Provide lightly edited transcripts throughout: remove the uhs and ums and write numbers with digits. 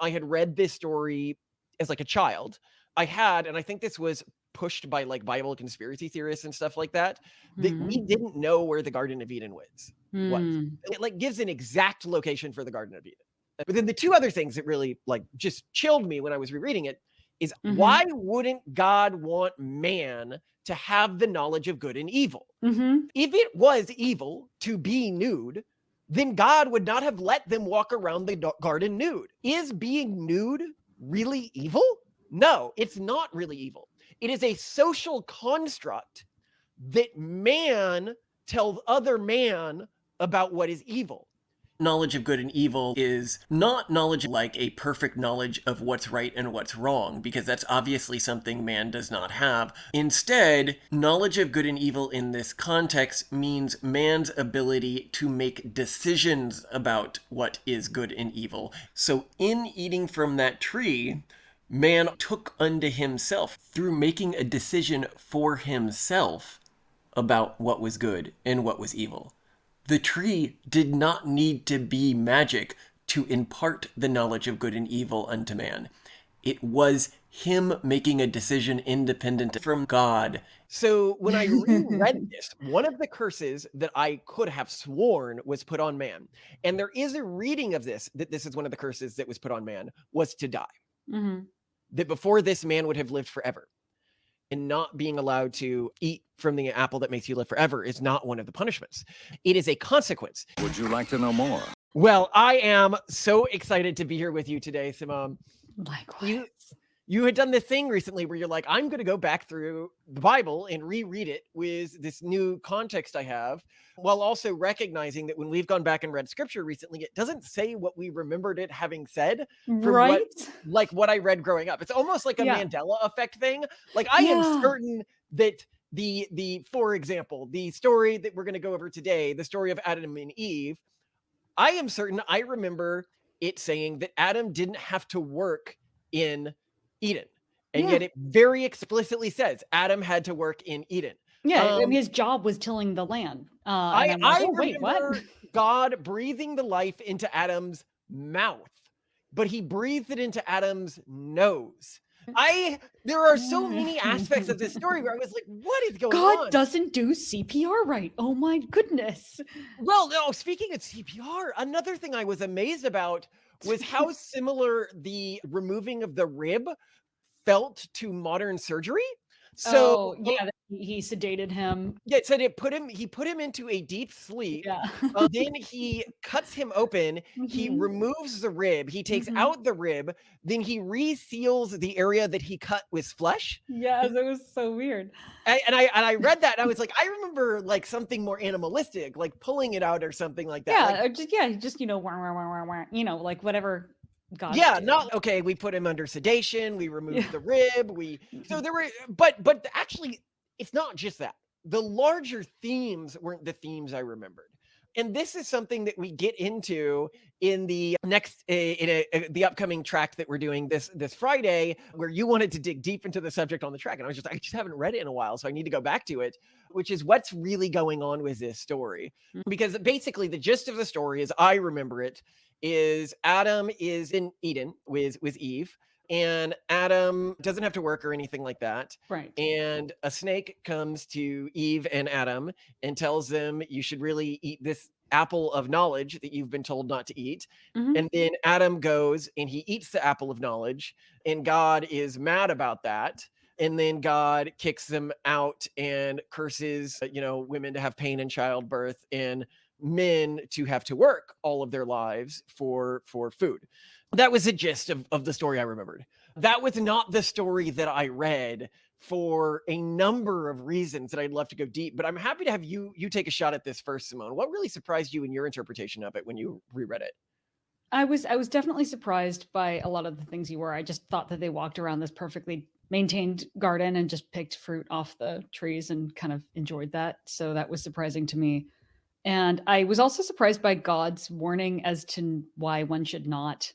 I had read this story as like a child. And I think this was pushed by like Bible conspiracy theorists and stuff like that, that we Mhm. didn't know where the Garden of Eden was. Mm. It like gives an exact location for the Garden of Eden. But then the two other things that really like just chilled me when I was rereading it is why Mhm. wouldn't God want man to have the knowledge of good and evil? Mhm. If it was evil to be nude, then God would not have let them walk around the garden nude. Is being nude really evil? No, it's not really evil. It is a social construct that man tells other man about what is evil. Knowledge of good and evil is not knowledge like a perfect knowledge of what's right and what's wrong, because that's obviously something man does not have. Instead, knowledge of good and evil in this context means man's ability to make decisions about what is good and evil. So in eating from that tree, man took unto himself through making a decision for himself about what was good and what was evil. The tree did not need to be magic to impart the knowledge of good and evil unto man. It was him making a decision independent from God. So when I reread this, one of the curses that I could have sworn was put on man, and there is a reading of this, that this is one of the curses that was put on man, was to die. Mhm. That before this man would have lived forever. And not being allowed to eat from the apple that makes you live forever is not one of the punishments. It is a consequence. Would you like to know more? Well, I am so excited to be here with you today, Simone. Likewise. You had done this thing recently where you're like, I'm going to go back through the Bible and reread it with this new context I have, while also recognizing that when we've gone back and read scripture recently, it doesn't say what we remembered it having said from Right? what I read growing up. It's almost like a Yeah. Mandela effect thing. Like I am Yeah. certain that for example, the story that we're going to go over today, the story of Adam and Eve, I am certain I remember it saying that Adam didn't have to work in Eden. And Yeah. yet it very explicitly says Adam had to work in Eden. Yeah, I mean, Um, his job was tilling the land, and I'm like, I "Oh, wait, what?" remember God breathing the life into Adam's mouth, but he breathed it into Adam's nose. There are so many aspects of this story where I was like, what is going God on? doesn't do CPR right. Oh my goodness. Well, no, speaking of CPR, another thing I was amazed about was how similar the removing of the rib felt to modern surgery. So, Oh, yeah, that he sedated him. yeah, it said he put him into a deep sleep. Yeah. Then he cuts him open, he Mhm. removes the rib, he takes Mhm. out the rib, then he reseals the area that he cut with flesh. Yes, it was so weird. And I read that and I was like, I remember like something more animalistic, like pulling it out or something like that. Like, Yeah, just, wah, wah, wah, wah, wah, like whatever gods yeah, do. not okay, we put him under sedation, we Yeah. removed the rib, so Mhm. there were but actually it's not just that. The larger themes weren't the themes I remembered. And this is something that we get into in the next the upcoming track that we're doing this Friday, where you wanted to dig deep into the subject on the track, and I just haven't read it in a while, so I need to go back to it, which is what's really going on with this story. Mm. Because basically the gist of the story, as I remember it, is Adam is in Eden with Eve, and Adam doesn't have to work or anything like that. Right. And a snake comes to Eve and Adam and tells them, you should really eat this apple of knowledge that you've been told not to eat. Mhm. And then Adam goes and he eats the apple of knowledge, and God is mad about that. And then God kicks them out and curses, women to have pain in childbirth and men to have to work all of their lives for food. That was the gist of the story I remembered. That was not the story that I read for a number of reasons that I'd love to go deep, but I'm happy to have you take a shot at this first, Simone. What really surprised you in your interpretation of it when you reread it? I was definitely surprised by a lot of the things you were. I just thought that they walked around this perfectly maintained garden and just picked fruit off the trees and kind of enjoyed that. So that was surprising to me. And I was also surprised by God's warning as to why one should not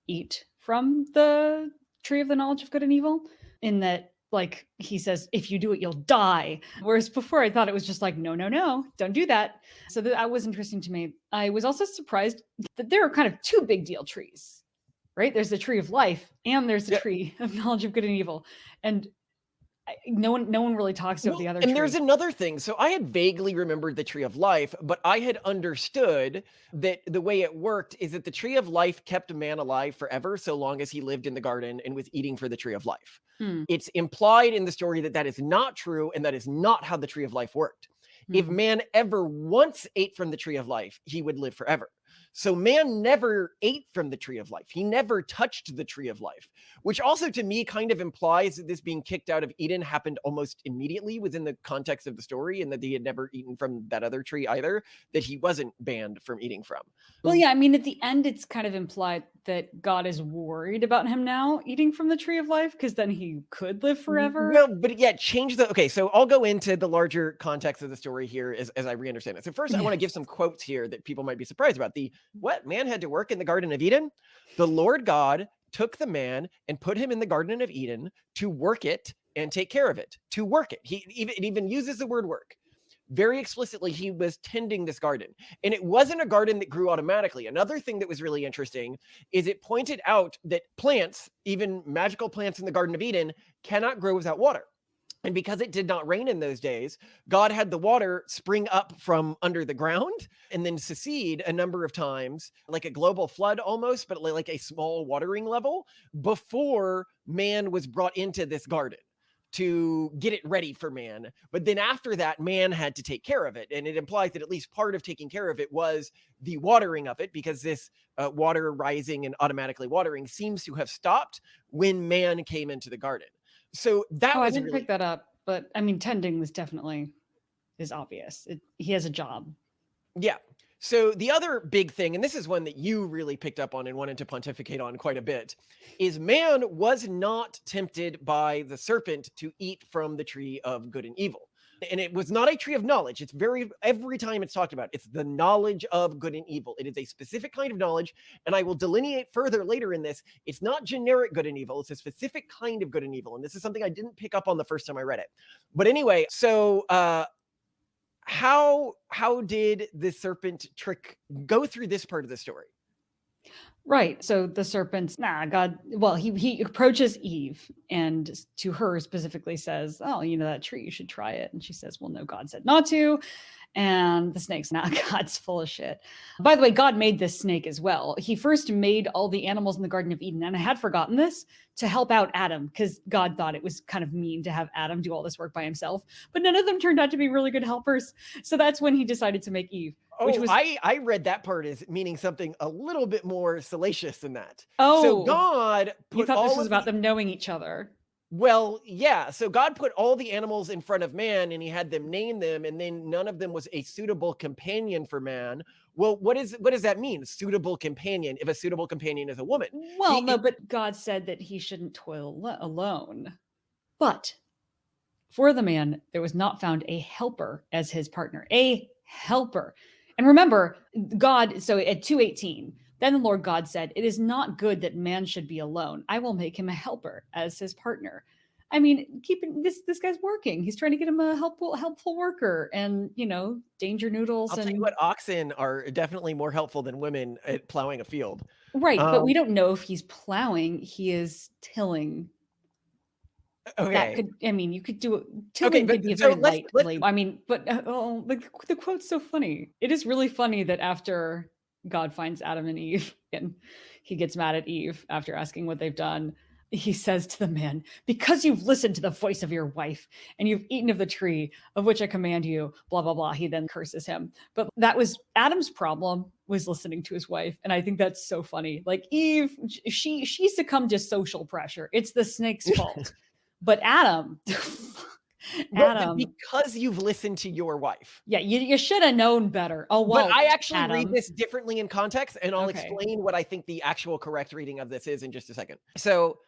eat from the tree of the knowledge of good and evil, in that, like, he says, if you do it, you'll die. Whereas before I thought it was just like, no, no, no, don't do that. That was interesting to me. I was also surprised that there are kind of two big deal trees, right? There's the tree of life and there's the Yeah. tree of knowledge of good and evil. And no one really talks about Well, the other and tree. there's another thing. So I had vaguely remembered the tree of life, but I had understood that the way it worked is that the tree of life kept man alive forever so long as he lived in the garden and was eating for the tree of life. Hmm. It's implied in the story that that is not true and that is not how the tree of life worked. If Hmm. man ever once ate from the tree of life, he would live forever. So man never ate from the tree of life. He never touched the tree of life, which also to me kind of implies that this being kicked out of Eden happened almost immediately within the context of the story, and that he had never eaten from that other tree either, that he wasn't banned from eating from. Well, yeah, I mean, at the end, it's kind of implied that God is worried about him now eating from the tree of life because then he could live forever. Well, but yeah, change the okay. So I'll go into the larger context of the story here as I re-understand it. So first, I want to give Yes. some quotes here that people might be surprised about. The what man had to work in the Garden of Eden? The Lord God took the man and put him in the Garden of Eden to work it and take care of it. To work it. It even uses the word work. Very explicitly, he was tending this garden. And it wasn't a garden that grew automatically. Another thing that was really interesting is it pointed out that plants, even magical plants in the Garden of Eden, cannot grow without water. And because it did not rain in those days, God had the water spring up from under the ground and then secede a number of times, like a global flood almost, but like a small watering level before man was brought into this garden to get it ready for man. But then after that, man had to take care of it. And it implies that at least part of taking care of it was the watering of it, because this water rising and automatically watering seems to have stopped when man came into the garden. So that Oh, I was didn't really, pick that up, but I mean, tending was definitely is obvious. He has a job. yeah. So the other big thing, and this is one that you really picked up on and wanted to pontificate on quite a bit, is man was not tempted by the serpent to eat from the tree of good and evil. And it was not a tree of knowledge. It's every time it's talked about, it's the knowledge of good and evil. It is a specific kind of knowledge. And I will delineate further later in this. It's not generic good and evil. It's a specific kind of good and evil. And this is something I didn't pick up on the first time I read it. But anyway, so how did the serpent trick go through this part of the story? Right. So the serpent's God. Well, he approaches Eve and to her specifically says, "Oh, you know that tree, you should try it." And she says, "Well, no, God said not to." And the snake's not God's full of shit. By the way, God made this snake as well. He first made all the animals in the Garden of Eden, and I had forgotten this, to help out Adam because God thought it was kind of mean to have Adam do all this work by himself. But none of them turned out to be really good helpers. So that's when he decided to make Eve. Which Oh, was I read that part as meaning something a little bit more salacious than that. So oh, God you put thought this all was of about the them knowing each other. well, yeah. So God put all the animals in front of man and he had them name them, and then none of them was a suitable companion for man. Well, what does that mean? Suitable companion, if a suitable companion is a woman. Well, no, but God said that he shouldn't toil alone. But for the man, there was not found a helper as his partner, a helper. And remember, God, so at 2:18, then the Lord God said, "It is not good that man should be alone. I will make him a helper as his partner." I mean, keeping this guy's working. He's trying to get him a helpful worker, and danger noodles I'll tell you and what, oxen are definitely more helpful than women at plowing a field. right. But we Um, don't know if he's plowing. He is tilling. That okay. could, I mean, you could do it. Okay, Tilling but could be a so very let's light let's labor. I mean, but oh, the quote's so funny. It is really funny that after God finds Adam and Eve, and he gets mad at Eve after asking what they've done, he says to the man, "Because you've listened to the voice of your wife and you've eaten of the tree of which I command you," blah blah blah. He then curses him. But that was Adam's problem, was listening to his wife, and I think that's so funny. Like Eve, she succumbed to social pressure. It's the snake's fault. But Adam, well, but Adam, because you've listened to your wife. yeah, you should have known better. Oh But well, I actually read Adam. this differently in context, and I'll Okay. explain what I think the actual correct reading of this is in just a second. So,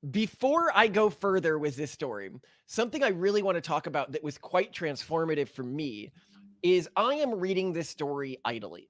before I go further with this story, something I really want to talk about that was quite transformative for me is I am reading this story idly.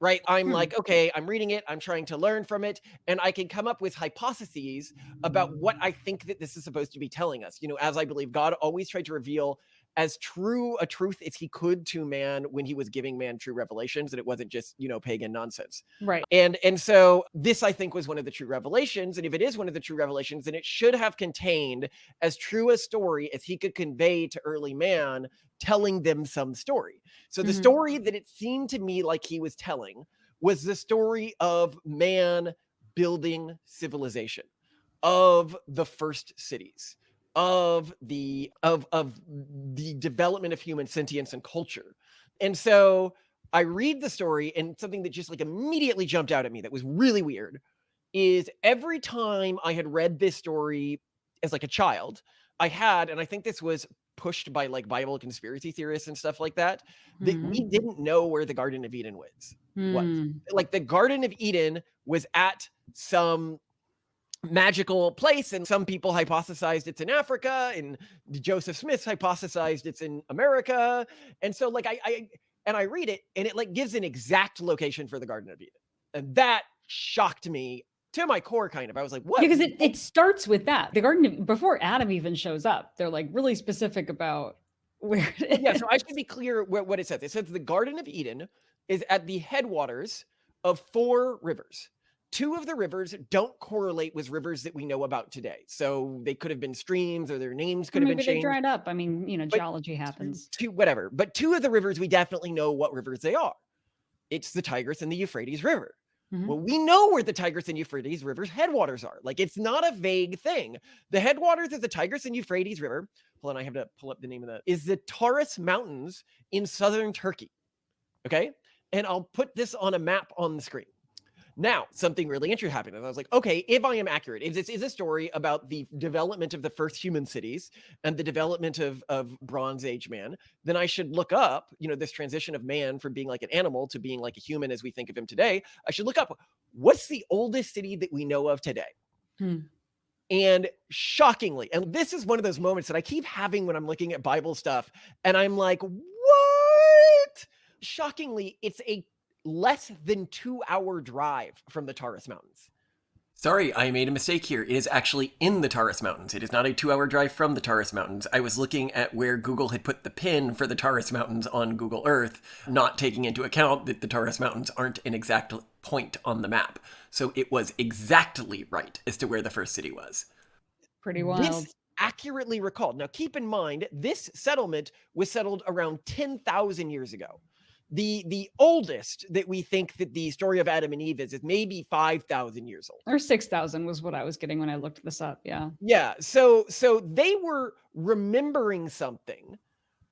Right? I'm Hmm. like, okay, I'm reading it, I'm trying to learn from it, and I can come up with hypotheses about what I think that this is supposed to be telling us. As I believe God always tried to reveal as true a truth as he could to man when he was giving man true revelations, and it wasn't just, pagan nonsense. Right. And so this, I think, was one of the true revelations. And if it is one of the true revelations, then it should have contained as true a story as he could convey to early man, telling them some story. So the story that it seemed to me like he was telling was the story of man building civilization, of the first cities, of the development of human sentience and culture. And so I read the story, and something that just like immediately jumped out at me that was really weird is every time I had read this story as like a child, and I think this was pushed by like Bible conspiracy theorists and stuff like that, that we didn't know where the Garden of Eden was. Like the Garden of Eden was at some magical place, and some people hypothesized it's in Africa, and Joseph Smith hypothesized it's in America. And so like I read it, and it like gives an exact location for the Garden of Eden, and that shocked me to my core, kind of. I was like, what? Because it starts with that. The garden, before Adam even shows up, they're like really specific about where it is. Yeah, so I should be clear what it says. It says the Garden of Eden is at the headwaters of 4 rivers. 2 of the rivers don't correlate with rivers that we know about today. So they could have been streams, or their names could have been Maybe changed. they dried up. I mean, geology happens. Whatever. But 2 of the rivers, we definitely know what rivers they are. It's the Tigris and the Euphrates River. Well, we know where the Tigris and Euphrates River's headwaters are. Like, it's not a vague thing. The headwaters of the Tigris and Euphrates River, hold on, I have to pull up the name of that, is the Taurus Mountains in southern Turkey. Okay? And I'll put this on a map on the screen. Now, something really interesting happened. And I was like, okay, if I am accurate, if this is a story about the development of the first human cities and the development of Bronze Age man, then I should look up, this transition of man from being like an animal to being like a human as we think of him today. I should look up, what's the oldest city that we know of today? And shockingly, and this is one of those moments that I keep having when I'm looking at Bible stuff, and I'm like, what? Shockingly, it's a less than 2-hour drive from the Taurus Mountains. Sorry, I made a mistake here. It is actually in the Taurus Mountains. It is not a 2-hour drive from the Taurus Mountains. I was looking at where Google had put the pin for the Taurus Mountains on Google Earth, not taking into account that the Taurus Mountains aren't an exact point on the map. So it was exactly right as to where the first city was. Pretty wild. This accurately recalled. Now, keep in mind, this settlement was settled around 10,000 years ago. The oldest that we think that the story of Adam and Eve is maybe 5,000 years old. Or 6,000 was what I was getting when I looked this up. Yeah. Yeah. So they were remembering something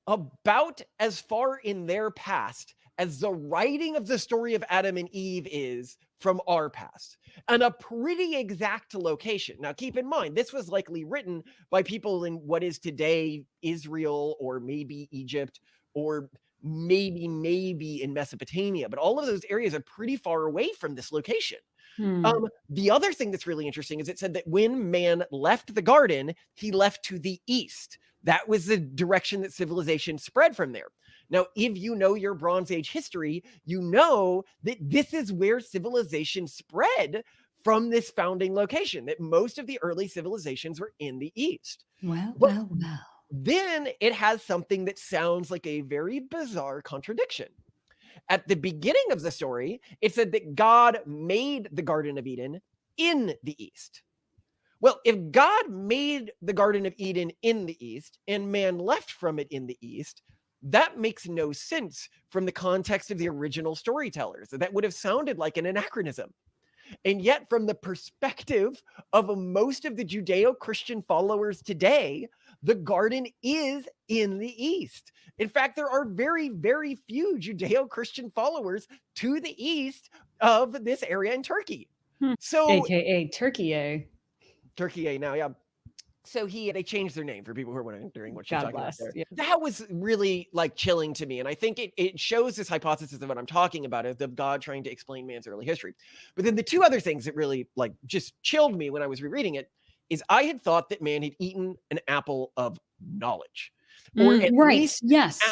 about as far in their past as the writing of the story of Adam and Eve is from our past, and a pretty exact location. Now, keep in mind, this was likely written by people in what is today Israel, or maybe Egypt, or maybe in Mesopotamia, but all of those areas are pretty far away from this location. The other thing that's really interesting is it said that when man left the garden, he left to the east. That was the direction that civilization spread from there. Now, if you know your Bronze Age history, you know that this is where civilization spread from this founding location, that most of the early civilizations were in the east. Well. Then it has something that sounds like a very bizarre contradiction. At the beginning of the story, it said that God made the Garden of Eden in the east. Well, if God made the Garden of Eden in the east and man left from it in the east, that makes no sense from the context of the original storytellers. That would have sounded like an anachronism. And yet, from the perspective of most of the Judeo-Christian followers today, the garden is in the east. In fact, there are very, very few Judeo-Christian followers to the east of this area in Turkey. So, AKA Turkey. Turkey now, yeah. So they changed their name for people who are wondering what she's God talking bless. about there. Yeah. That was really like chilling to me. And I think it shows this hypothesis of what I'm talking about, of God trying to explain man's early history. But then the 2 other things that really like just chilled me when I was rereading it is I had thought that man had eaten an apple of knowledge, or at least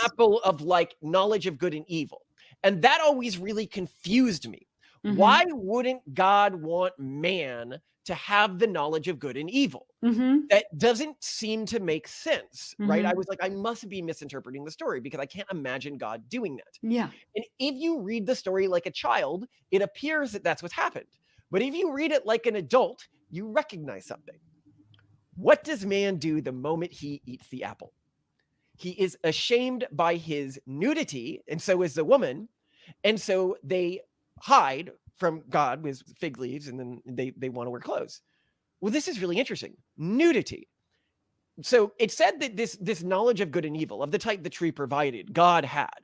apple of like knowledge of good and evil. And that always really confused me. Why wouldn't God want man to have the knowledge of good and evil. Mm-hmm. That doesn't seem to make sense, right? I Mhm. was like, I must be misinterpreting the story because I can't imagine God doing that. Yeah. And if you read the story like a child, it appears that that's what's happened. But if you read it like an adult, you recognize something. What does man do the moment he eats the apple? He is ashamed by his nudity, and so is the woman. And so they hide from God with fig leaves, and then they want to wear clothes. Well, this is really interesting. Nudity. So it said that this knowledge of good and evil, of the type the tree provided, God had.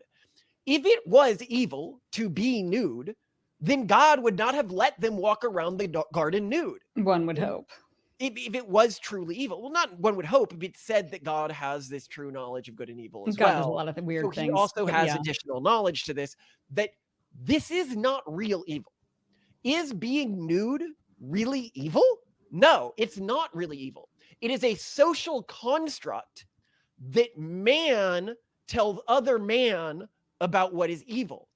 If it was evil to be nude, then God would not have let them walk around the garden nude. One would hope. If it was truly evil, well, not one would hope, it said that God has this true knowledge of good and evil as God does a well. lot of weird So he things. also but has yeah. additional knowledge to this, that this is not real evil. Is being nude really evil? No, it's not really evil. It is a social construct that man tells other man about what is evil.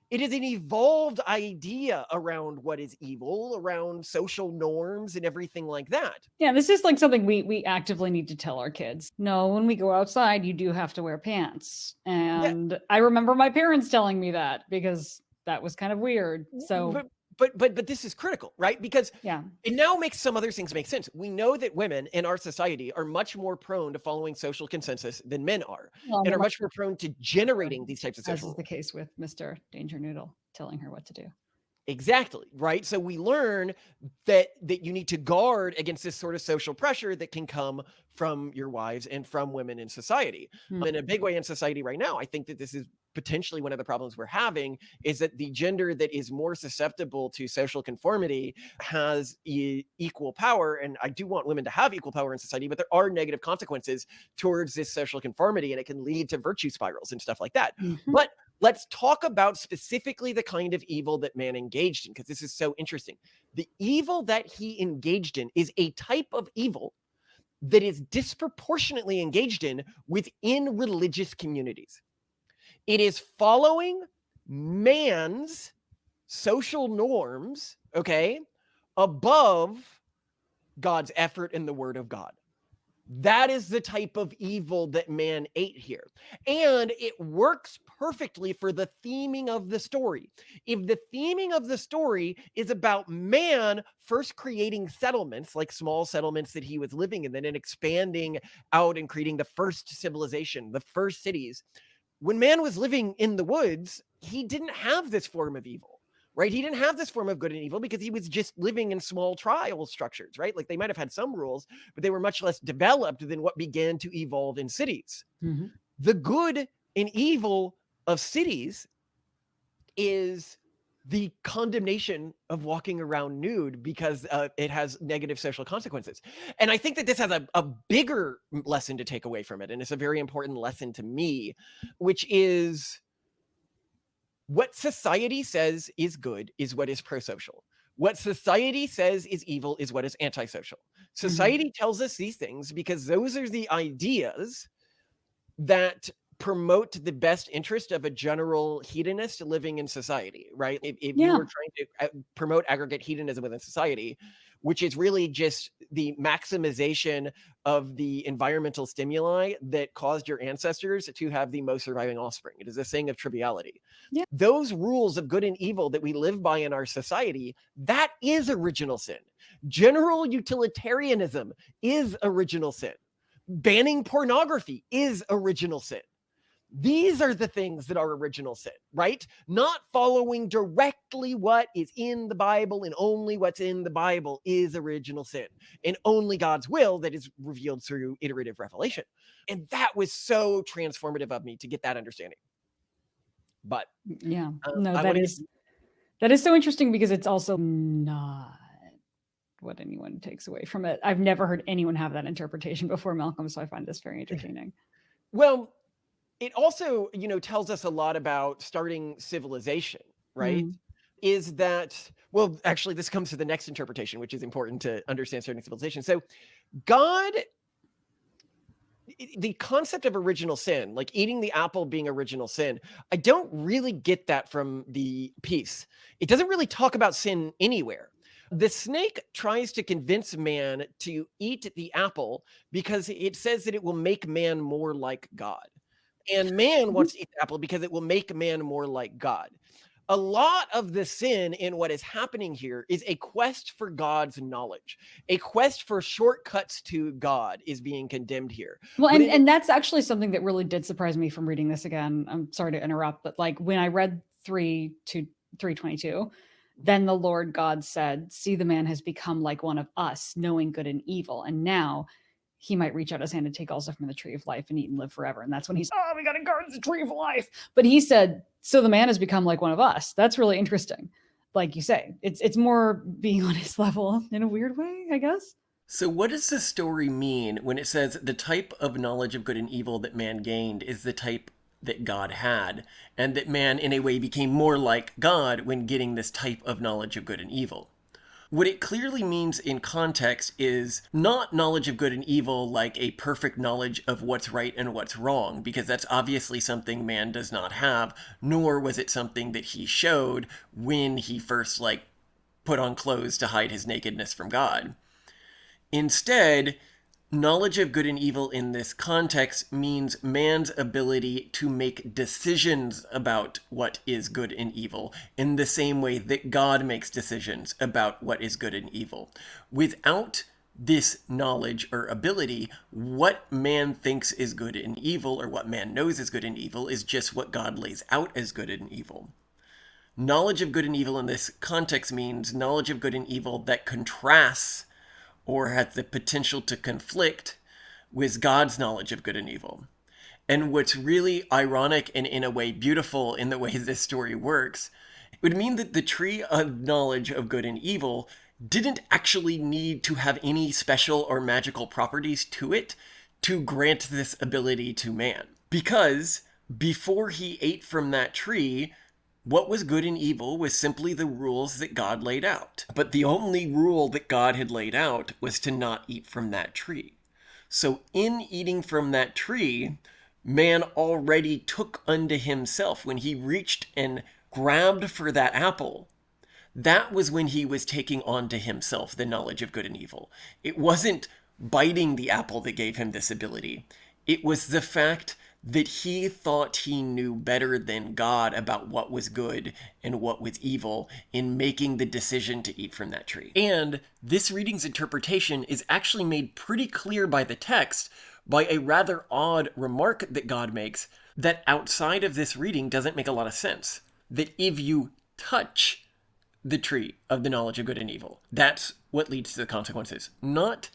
It is an evolved idea around what is evil, around social norms and everything like that. Yeah, this is like something we actively need to tell our kids. No, when we go outside, you do have to wear pants. Yeah, And I remember my parents telling me that because that was kind of weird. So but this is critical, right? Because yeah. it now makes some other things make sense. We know that women in our society are much more prone to following social consensus than men are, Well, and are much more prone to generating these types of as social is the rules. case with Mr. Danger Noodle telling her what to do. Exactly, right? So we learn that you need to guard against this sort of social pressure that can come from your wives and from women in society. Hmm. In a big way in society right now, I think that this is potentially one of the problems we're having, is that the gender that is more susceptible to social conformity has equal power. And I do want women to have equal power in society, but there are negative consequences towards this social conformity, and it can lead to virtue spirals and stuff like that. Mhm. But let's talk about specifically the kind of evil that man engaged in, because this is so interesting. The evil that he engaged in is a type of evil that is disproportionately engaged in within religious communities. It is following man's social norms, okay, above God's effort and the word of God. That is the type of evil that man ate here. And it works perfectly for the theming of the story. If the theming of the story is about man first creating settlements, like small settlements that he was living in, and then expanding out and creating the first civilization, the first cities, when man was living in the woods, he didn't have this form of evil. Right? He didn't have this form of good and evil because he was just living in small trial structures, right? Like they might have had some rules, but they were much less developed than what began to evolve in cities. Mm-hmm. The good and evil of cities is the condemnation of walking around nude because it has negative social consequences. And I think that this has a bigger lesson to take away from it. And it's a very important lesson to me, which is what society says is good is what is pro-social. What society says is evil is what is antisocial. Society tells us these things because those are the ideas that promote the best interest of a general hedonist living in society, right? If you Yeah. were trying to promote aggregate hedonism within society, which is really just the maximization of the environmental stimuli that caused your ancestors to have the most surviving offspring. It is a thing of triviality. Yeah. Those rules of good and evil that we live by in our society, that is original sin. General utilitarianism is original sin. Banning pornography is original sin. These are the things that are original sin, right? Not following directly what is in the Bible, and only what's in the Bible is original sin, and only God's will that is revealed through iterative revelation. And that was so transformative of me to get that understanding. But yeah, no, I that wanna is so interesting because it's also not what anyone takes away from it. I've never heard anyone have that interpretation before, Malcolm, so I find this very entertaining. well, it also, tells us a lot about starting civilization, right? Is that, well, actually, this comes to the next interpretation, which is important to understand starting civilization. So God, the concept of original sin, like eating the apple being original sin, I don't really get that from the piece. It doesn't really talk about sin anywhere. The snake tries to convince man to eat the apple because it says that it will make man more like God. And man Mhm. wants to eat the apple because it will make man more like God. A lot of the sin in what is happening here is a quest for God's knowledge. A quest for shortcuts to God is being condemned here. Well, But and that's actually something that really did surprise me from reading this again. I'm sorry to interrupt, but like when I read 3 to 322, then the Lord God said, "See, the man has become like one of us, knowing good and evil, and now he might reach out his hand and take also from the tree of life and eat and live forever." And that's when he's, "Oh, we got to guard the tree of life." But he said, "So the man has become like one of us." That's really interesting. Like you say, it's more being on his level in a weird way, I guess. So, what does the story mean when it says the type of knowledge of good and evil that man gained is the type that God had, and that man, in a way, became more like God when getting this type of knowledge of good and evil? What it clearly means in context is not knowledge of good and evil like a perfect knowledge of what's right and what's wrong, because that's obviously something man does not have, nor was it something that he showed when he first, like, put on clothes to hide his nakedness from God. Instead, knowledge of good and evil in this context means man's ability to make decisions about what is good and evil in the same way that God makes decisions about what is good and evil. Without this knowledge or ability, what man thinks is good and evil, or what man knows is good and evil, is just what God lays out as good and evil. Knowledge of good and evil in this context means knowledge of good and evil that contrasts or has the potential to conflict with God's knowledge of good and evil. And what's really ironic and in a way beautiful in the way this story works, it would mean that the tree of knowledge of good and evil didn't actually need to have any special or magical properties to it to grant this ability to man. Because before he ate from that tree, what was good and evil was simply the rules that God laid out. But the only rule that God had laid out was to not eat from that tree. So in eating from that tree, man already took unto himself. When he reached and grabbed for that apple, that was when he was taking on to himself the knowledge of good and evil. It wasn't biting the apple that gave him this ability. It was the fact that he thought he knew better than God about what was good and what was evil in making the decision to eat from that tree. And this reading's interpretation is actually made pretty clear by the text by a rather odd remark that God makes that outside of this reading doesn't make a lot of sense. That if you touch the tree of the knowledge of good and evil, that's what leads to the consequences, not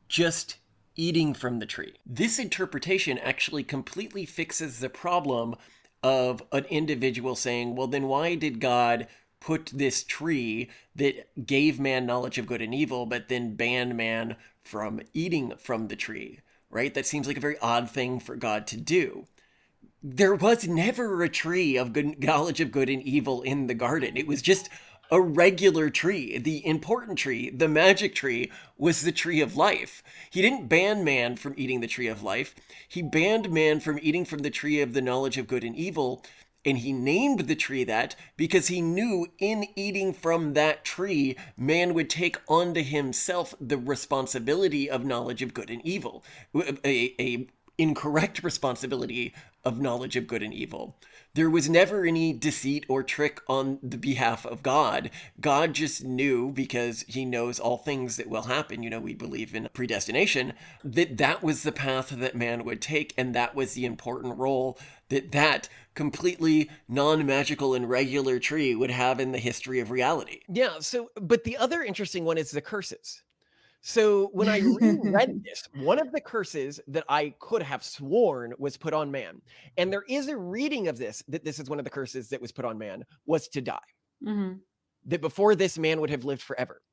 just eating from the tree. This interpretation actually completely fixes the problem of an individual saying, well, then why did God put this tree that gave man knowledge of good and evil, but then banned man from eating from the tree, right? That seems like a very odd thing for God to do. There was never a tree of good knowledge of good and evil in the garden. It was just a regular tree. The important tree, the magic tree, was the tree of life. He didn't ban man from eating the tree of life. He banned man from eating from the tree of the knowledge of good and evil. And he named the tree that because he knew in eating from that tree, man would take onto himself the responsibility of knowledge of good and evil. A incorrect responsibility of knowledge of good and evil. There was never any deceit or trick on the behalf of God. God just knew, because he knows all things that will happen, we believe in predestination, that was the path that man would take, and that was the important role that completely non-magical and regular tree would have in the history of reality. Yeah, but the other interesting one is the curses. So when I reread this, one of the curses that I could have sworn was put on man, and there is a reading of this, that this is one of the curses that was put on man, was to die. Mhm. That before this man would have lived forever.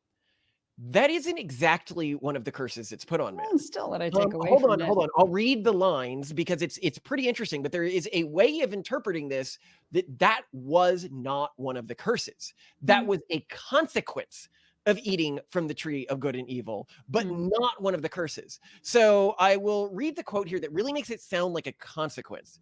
That isn't exactly one of the curses that's put on man. Well, still what I take away Hold from on, it. hold on. I'll read the lines because it's pretty interesting, but there is a way of interpreting this that was not one of the curses. That was a consequence of eating from the tree of good and evil, but not one of the curses. So I will read the quote here that really makes it sound like a consequence.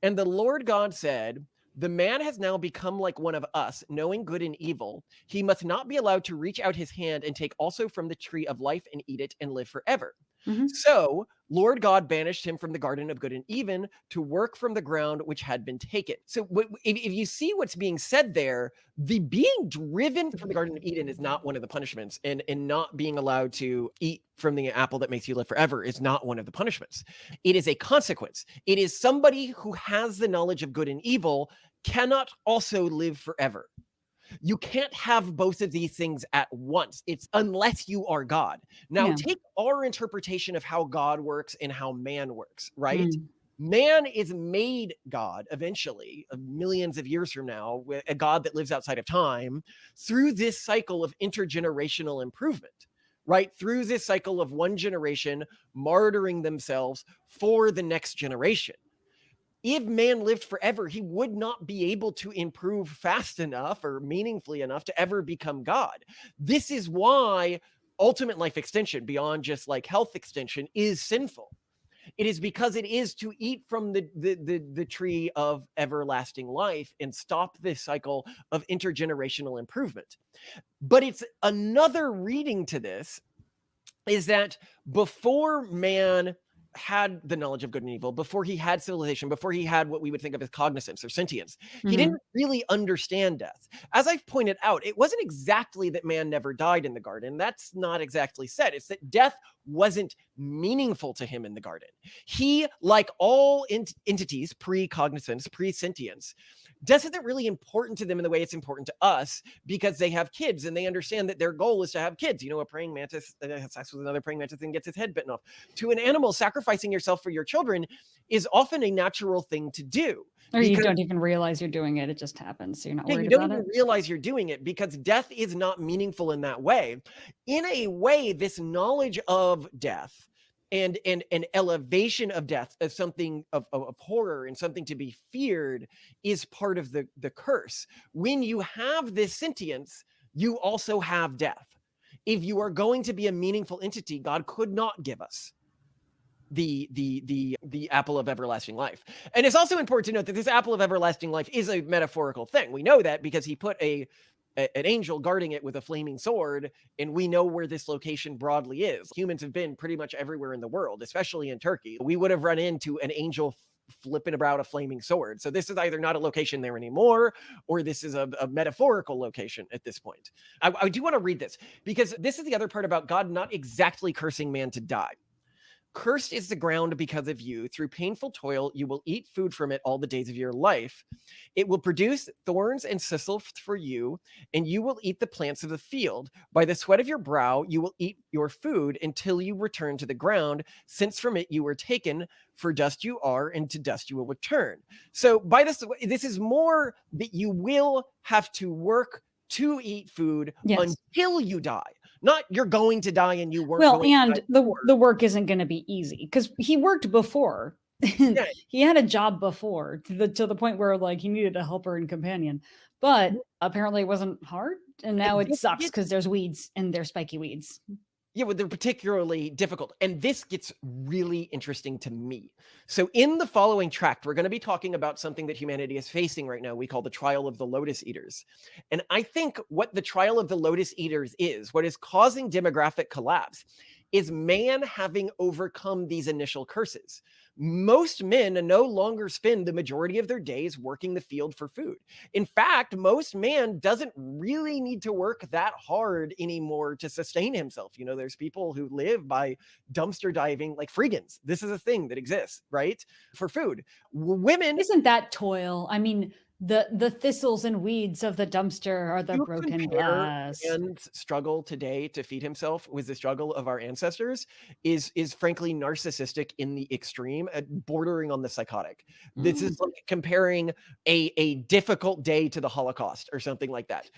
And the Lord God said, The man has now become like one of us, knowing good and evil. He must not be allowed to reach out his hand and take also from the tree of life and eat it and live forever. Mhm. So Lord God banished him from the garden of good and even to work from the ground which had been taken. So if you see what's being said there, the being driven from the Garden of Eden is not one of the punishments, and not being allowed to eat from the apple that makes you live forever is not one of the punishments. It is a consequence. It is somebody who has the knowledge of good and evil cannot also live forever. You can't have both of these things at once. It's unless you are God. Now, Yeah. take our interpretation of how God works and how man works, right? Mm. Man is made God eventually, millions of years from now, a God that lives outside of time, through this cycle of intergenerational improvement, right? Through this cycle of one generation martyring themselves for the next generation. If man lived forever, he would not be able to improve fast enough or meaningfully enough to ever become God. This is why ultimate life extension, beyond just like health extension, is sinful. It is because it is to eat from the tree of everlasting life and stop this cycle of intergenerational improvement. But it's another reading to this is that before man had the knowledge of good and evil, before he had civilization, before he had what we would think of as cognizance or sentience, he Mhm. didn't really understand death. As I've pointed out, it wasn't exactly that man never died in the garden. That's not exactly said. It's that death wasn't meaningful to him in the garden. He, like all entities, pre-cognizance, pre-sentience, death isn't really important to them in the way it's important to us, because they have kids and they understand that their goal is to have kids. You know, a praying mantis has sex with another praying mantis and gets his head bitten off. To an animal, sacrificing yourself for your children is often a natural thing to do. Or you Because don't even realize you're doing it. It just happens. So you're not yeah, worried you don't about even it. realize you're doing it because death is not meaningful in that way. In a way, this knowledge of death and an elevation of death as something of horror and something to be feared is part of the curse. When you have this sentience, you also have death. If you are going to be a meaningful entity, God could not give us the apple of everlasting life. And it's also important to note that this apple of everlasting life is a metaphorical thing. We know that because he put an angel guarding it with a flaming sword, and we know where this location broadly is. Humans have been pretty much everywhere in the world, especially in Turkey. We would have run into an angel flipping about a flaming sword. So this is either not a location there anymore, or this is a metaphorical location at this point. I do want to read this because this is the other part about God not exactly cursing man to die. Cursed is the ground because of you. Through painful toil, you will eat food from it all the days of your life. It will produce thorns and thistle for you, and you will eat the plants of the field. By the sweat of your brow, you will eat your food until you return to the ground, since from it you were taken. For dust you are, and to dust you will return. So by this is more that you will have to work to eat food Yes. until you die. Not you're going to die and you weren't Well, going to and die the before. the work isn't going to be easy because he worked before. Yeah. He had a job before to the point where like he needed a helper and companion, but apparently it wasn't hard. And now And it this sucks gets, because there's weeds and they're spiky weeds. yeah, well, they're particularly difficult. And this gets really interesting to me. So in the following tract, we're going to be talking about something that humanity is facing right now. We call the trial of the lotus eaters. And I think what the trial of the lotus eaters is, what is causing demographic collapse, is man having overcome these initial curses. Most men no longer spend the majority of their days working the field for food. In fact, most man doesn't really need to work that hard anymore to sustain himself. You know, there's people who live by dumpster diving, like freegans. This is a thing that exists, right? For food. Women, Isn't that toil? I mean, the thistles and weeds of the dumpster are the you broken compare glass. man's struggle today to feed himself with the struggle of our ancestors is frankly narcissistic in the extreme, bordering on the psychotic. This Mm. is like comparing a difficult day to the Holocaust or something like that.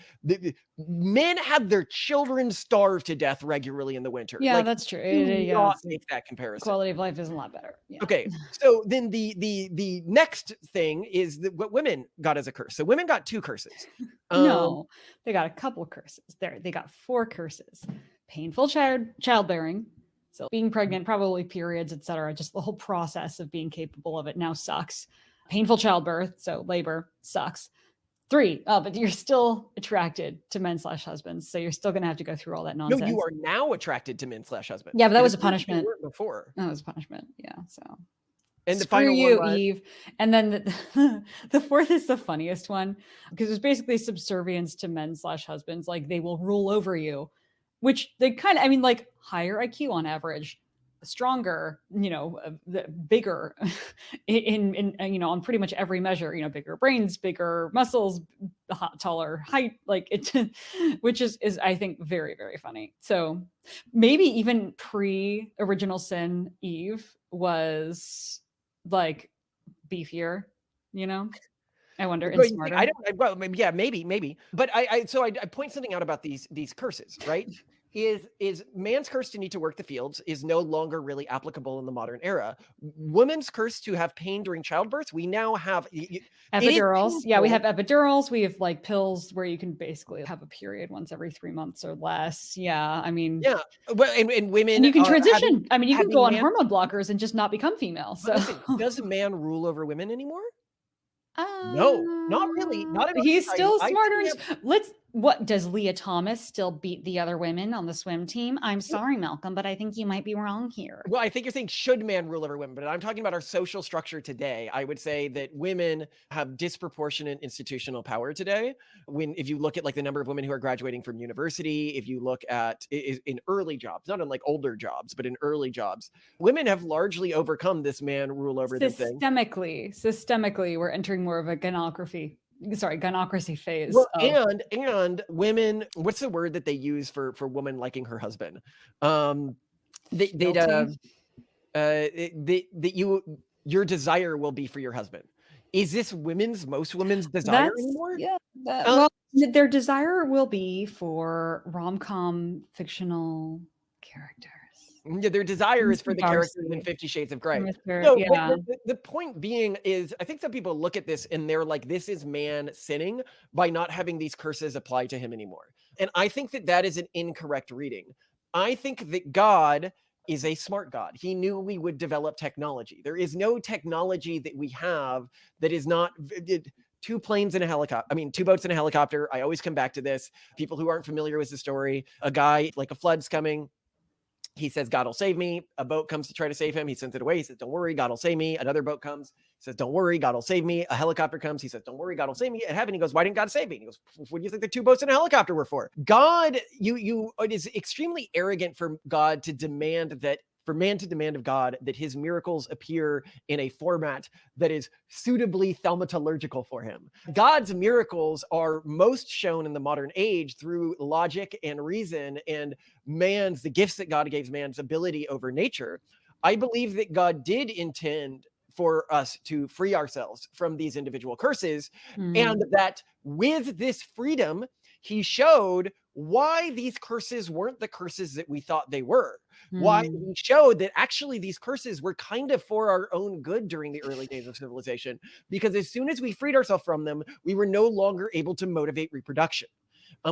Men had their children starve to death regularly in the winter. Yeah, Like, that's true. do Yeah, not make that comparison. quality of life is a lot better. Yeah. Okay, so then the next thing is what women got as a curse. So women got two curses. No, they got a couple of curses. They got 4 curses. Painful childbearing. So being pregnant, probably periods, etc. Just the whole process of being capable of it now sucks. painful childbirth, so labor sucks. 3, but you're still attracted to men/husbands, so you're still going to have to go through all that No, nonsense. you are now attracted to men/husbands. Yeah, but that It was a appears you punishment. weren't before. That was a punishment. Yeah, so And the screw final you, one was, Eve. And then the 4th is the funniest one because it's basically subservience to men/husbands. Like they will rule over you, which they kind of, I mean, like higher IQ on average, stronger, bigger in on pretty much every measure, bigger brains, bigger muscles, taller height, like it, which is I think very, very funny. So maybe even pre Original Sin, Eve was like beefier, I wonder, and smarter. I don't. Well, yeah, maybe. But I point something out about these curses, right? Is man's curse to need to work the fields is no longer really applicable in the modern era. Women's curse to have pain during childbirth, we now have epidurals. Yeah, we have epidurals. We have like pills where you can basically have a period once every 3 months or less. Yeah, I mean, yeah. Well, and women, and you can transition. I mean, you can go on man, hormone blockers and just not become female. So, listen, does a man rule over women anymore? No, not really. Not in our he's society. still smarter. What does Leah Thomas still beat the other women on the swim team? I'm sorry, Malcolm, but I think you might be wrong here. Well, I think you're saying should man rule over women, but I'm talking about our social structure today. I would say that women have disproportionate institutional power today. If you look at like the number of women who are graduating from university, if you look at in early jobs, not in like older jobs, but in early jobs, women have largely overcome this man rule over them thing. Systemically, we're entering more of a gynocracy phase. Well, and women, what's the word that they use for woman liking her husband? Your desire will be for your husband. Is this most women's desire anymore? Yeah. Well, their desire will be for rom-com fictional characters. Yeah, their desire is for the characters in 50 Shades of Grey. No, yeah. the point being is, I think some people look at this and they're like, this is man sinning by not having these curses apply to him anymore. And I think that is an incorrect reading. I think that God is a smart God. He knew we would develop technology. There is no technology that we have that is not... 2 planes and a helicopter. I mean, 2 boats and a helicopter. I always come back to this. People who aren't familiar with the story, a guy, like a flood's coming. He says, God will save me. A boat comes to try to save him. He sends it away. He says, don't worry, God will save me. Another boat comes. He says, don't worry, God will save me. A helicopter comes. He says, don't worry, God will save me. At heaven, he goes, why didn't God save me? And he goes, what do you think the 2 boats and a helicopter were for? God, it is extremely arrogant for God to demand that, for man to demand of God that his miracles appear in a format that is suitably thaumaturgical for him. God's miracles are most shown in the modern age through logic and reason and the gifts that God gave man's ability over nature. I believe that God did intend for us to free ourselves from these individual curses, and that with this freedom, he showed why these curses weren't the curses that we thought they were. Why he showed that actually these curses were kind of for our own good during the early days of civilization, because as soon as we freed ourselves from them, we were no longer able to motivate reproduction.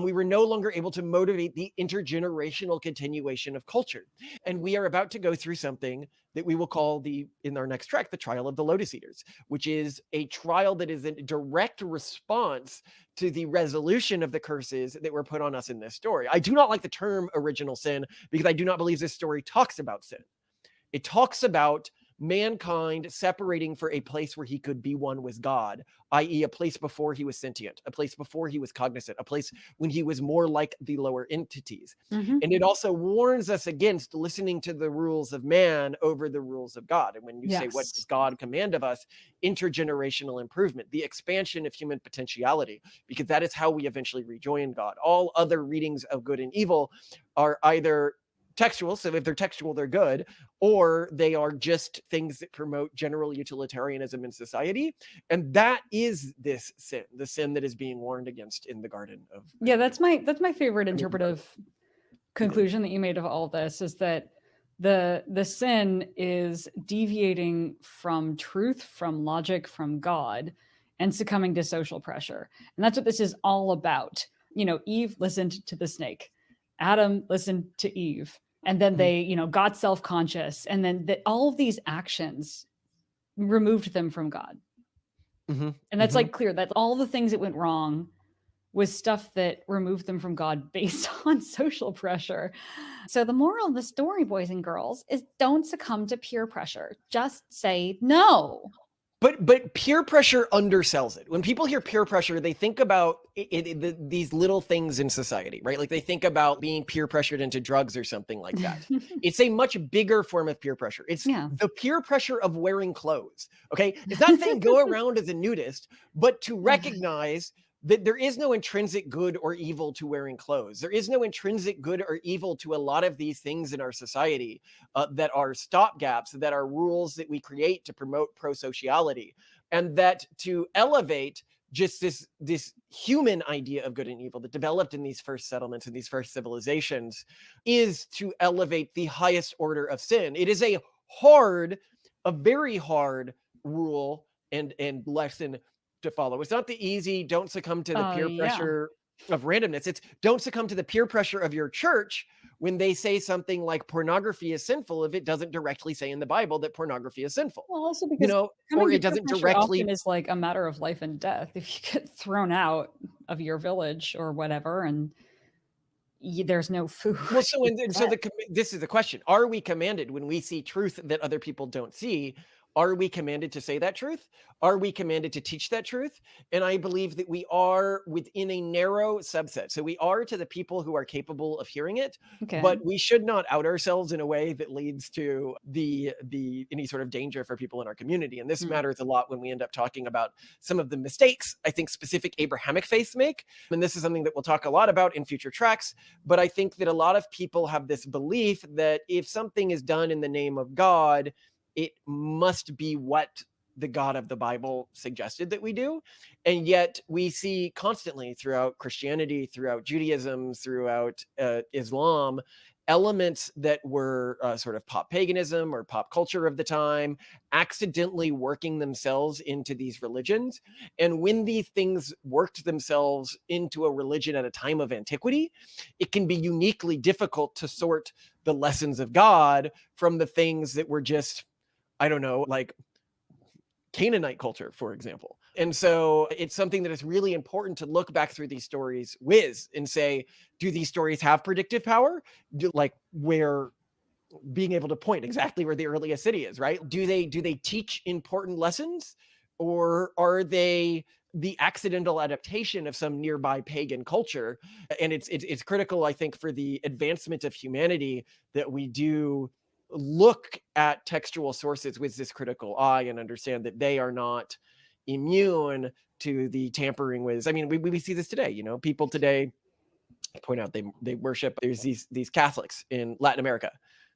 We were no longer able to motivate the intergenerational continuation of culture. And we are about to go through something that we will call in our next track, the trial of the Lotus Eaters, which is a trial that is a direct response to the resolution of the curses that were put on us in this story. I do not like the term original sin because I do not believe this story talks about sin. It talks about mankind separating for a place where he could be one with God, i.e. a place before he was sentient, a place before he was cognizant, a place when he was more like the lower entities. And it also warns us against listening to the rules of man over the rules of God. And when you say, what does God command of us? Intergenerational improvement, the expansion of human potentiality, because that is how we eventually rejoin God. All other readings of good and evil are either textual, so if they're textual, they're good, or they are just things that promote general utilitarianism in society. And that is this sin, the sin that is being warned against in the Garden of... Yeah, that's my favorite interpretive conclusion that you made of all this, is that the sin is deviating from truth, from logic, from God, and succumbing to social pressure. And that's what this is all about. Eve listened to the snake. Adam listened to Eve. And then they, got self-conscious. And then all of these actions removed them from God. And that's like clear that all the things that went wrong was stuff that removed them from God based on social pressure. So the moral of the story, boys and girls, is don't succumb to peer pressure. Just say no. But peer pressure undersells it. When people hear peer pressure, they think about these little things in society, right? Like they think about being peer pressured into drugs or something like that. It's a much bigger form of peer pressure. It's the peer pressure of wearing clothes, okay? It's not saying go around as a nudist, but to recognize that there is no intrinsic good or evil to wearing clothes. There is no intrinsic good or evil to a lot of these things in our society that are stopgaps, that are rules that we create to promote pro-sociality, and that to elevate just this human idea of good and evil that developed in these first settlements and these first civilizations is to elevate the highest order of sin. It is a very hard rule and lesson to follow. It's not the easy, don't succumb to the peer pressure of randomness. It's don't succumb to the peer pressure of your church when they say something like pornography is sinful if it doesn't directly say in the Bible that pornography is sinful. Well, also because or it doesn't directly often is like a matter of life and death. If you get thrown out of your village or whatever, and there's no food. Well, this is the question: are we commanded when we see truth that other people don't see? Are we commanded to say that truth? Are we commanded to teach that truth? And I believe that we are within a narrow subset. So we are to the people who are capable of hearing it, but we should not out ourselves in a way that leads to any sort of danger for people in our community. And this matters a lot when we end up talking about some of the mistakes I think specific Abrahamic faiths make. And this is something that we'll talk a lot about in future tracks. But I think that a lot of people have this belief that if something is done in the name of God, it must be what the God of the Bible suggested that we do. And yet we see constantly throughout Christianity, throughout Judaism, throughout Islam, elements that were sort of pop paganism or pop culture of the time, accidentally working themselves into these religions. And when these things worked themselves into a religion at a time of antiquity, it can be uniquely difficult to sort the lessons of God from the things that were just, I don't know, like Canaanite culture, for example. And so it's something that is really important to look back through these stories with and say, do these stories have predictive power? Where being able to point exactly where the earliest city is, right? Do they teach important lessons, or are they the accidental adaptation of some nearby pagan culture? And it's critical, I think, for the advancement of humanity that we do look at textual sources with this critical eye and understand that they are not immune to the tampering with. I mean, we see this today. People today point out they worship. There's these Catholics in Latin America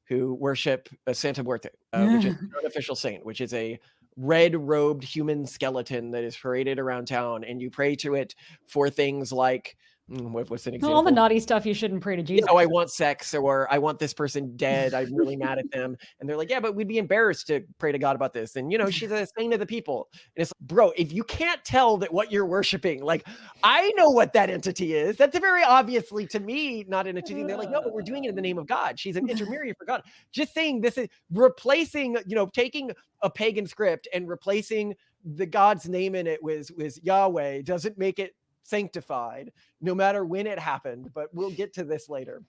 who worship Santa Muerte, which is an unofficial saint, which is a red-robed human skeleton that is paraded around town, and you pray to it for things like, what's an example? All the naughty stuff you shouldn't pray to Jesus. I want sex, or I want this person dead. I'm really mad at them. And they're like, yeah, but we'd be embarrassed to pray to God about this. And, she's a saint of the people. And it's like, bro, if you can't tell that what you're worshiping, like, I know what that entity is. That's a very obviously, to me, not an entity. They're like, no, but we're doing it in the name of God. She's an intermediary for God. Just saying this is replacing, taking a pagan script and replacing the God's name in it with Yahweh doesn't make it sanctified, no matter when it happened. But we'll get to this later.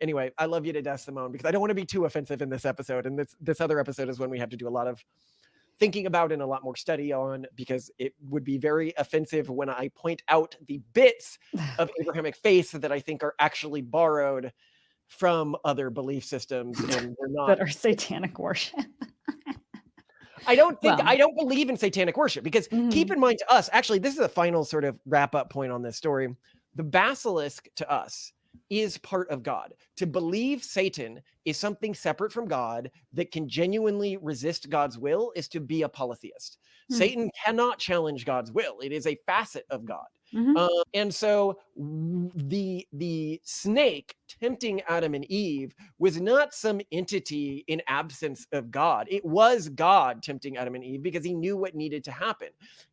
Anyway, I love you to death, Simone, because I don't want to be too offensive in this episode. And this other episode is when we have to do a lot of thinking about and a lot more study on, because it would be very offensive when I point out the bits of Abrahamic faith that I think are actually borrowed from other belief systems and we're not that are satanic worship. I don't believe in satanic worship, because keep in mind, to us, actually, this is a final sort of wrap up point on this story. The basilisk to us is part of God. To believe Satan is something separate from God that can genuinely resist God's will is to be a polytheist. Satan cannot challenge God's will. It is a facet of God. And so the snake tempting Adam and Eve was not some entity in absence of God. It was God tempting Adam and Eve because he knew what needed to happen.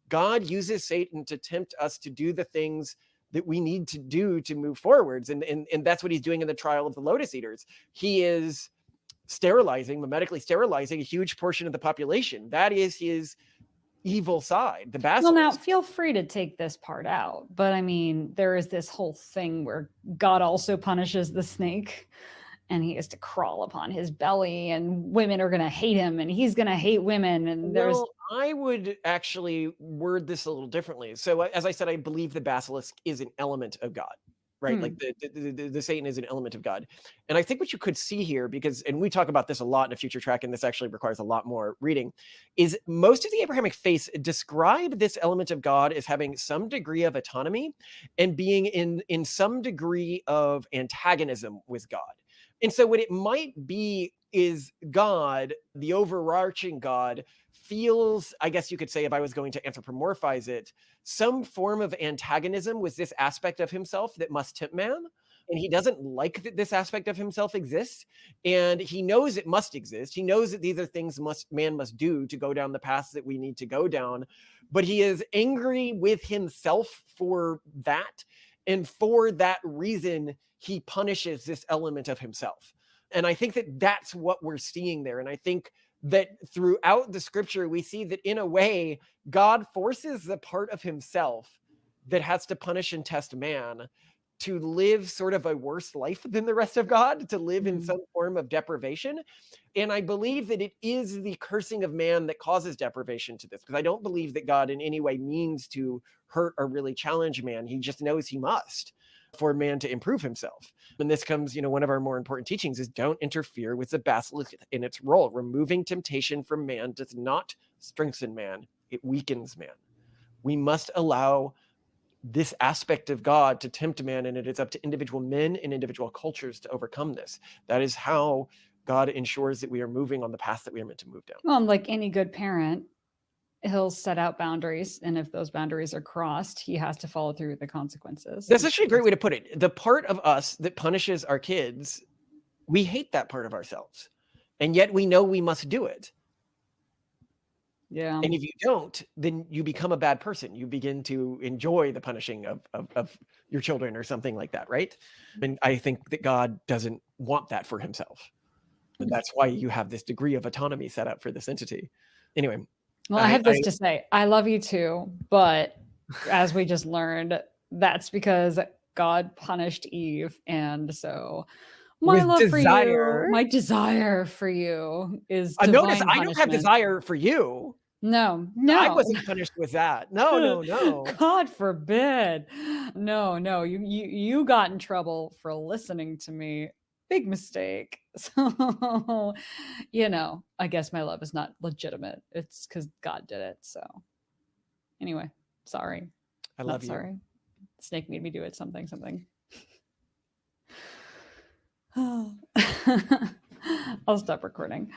God uses Satan to tempt us to do the things that we need to do to move forwards. And that's what he's doing in the trial of the Lotus Eaters. He is medically sterilizing a huge portion of the population. That is his evil side, the Well, now basilisk. feel free to take this part out, but I mean, there is this whole thing where God also punishes the snake and he has to crawl upon his belly and women are going to hate him and he's going to hate women. And there's, Well, I would actually word this a little differently. So, as I said, I believe the basilisk is an element of God, right? Like the Satan is an element of God. And I think what you could see here, because, and we talk about this a lot in a future track, and this actually requires a lot more reading, is most of the Abrahamic faiths describe this element of God as having some degree of autonomy and being in some degree of antagonism with God. And so what it might be is God, the overarching God, feels, I guess you could say, if I was going to anthropomorphize it, some form of antagonism with this aspect of himself that must tempt man. And he doesn't like that this aspect of himself exists. And he knows it must exist. He knows that these are things man must do to go down the paths that we need to go down. But he is angry with himself for that. And for that reason, he punishes this element of himself. And I think that that's what we're seeing there. And I think that throughout the scripture, we see that in a way, God forces the part of himself that has to punish and test man to live sort of a worse life than the rest of God, to live in some form of deprivation. And I believe that it is the cursing of man that causes deprivation to this, because I don't believe that God in any way means to hurt or really challenge man. He just knows he must for man to improve himself. And this comes, one of our more important teachings is don't interfere with the basilisk in its role. Removing temptation from man does not strengthen man. It weakens man. We must allow this aspect of God to tempt man, and it is up to individual men and individual cultures to overcome this. That is how God ensures that we are moving on the path that we are meant to move down. well, like any good parent, he'll set out boundaries. And if those boundaries are crossed, he has to follow through with the consequences. That's actually a great way to put it. The part of us that punishes our kids, we hate that part of ourselves. And yet we know we must do it. Yeah. And if you don't, then you become a bad person. You begin to enjoy the punishing of your children or something like that, right? And I think that God doesn't want that for himself. And that's why you have this degree of autonomy set up for this entity. Anyway. Well, I have this to say. I love you too, but as we just learned, that's because God punished Eve. And so my with love desire, for you, my desire for you is divine notice I punishment. don't have desire for you. No. I wasn't punished with that. No. God forbid. No. You got in trouble for listening to me. Big mistake. So, I guess my love is not legitimate. It's because God did it. So, anyway, sorry. I love you. Sorry. Snake made me do it. Something. I'll stop recording.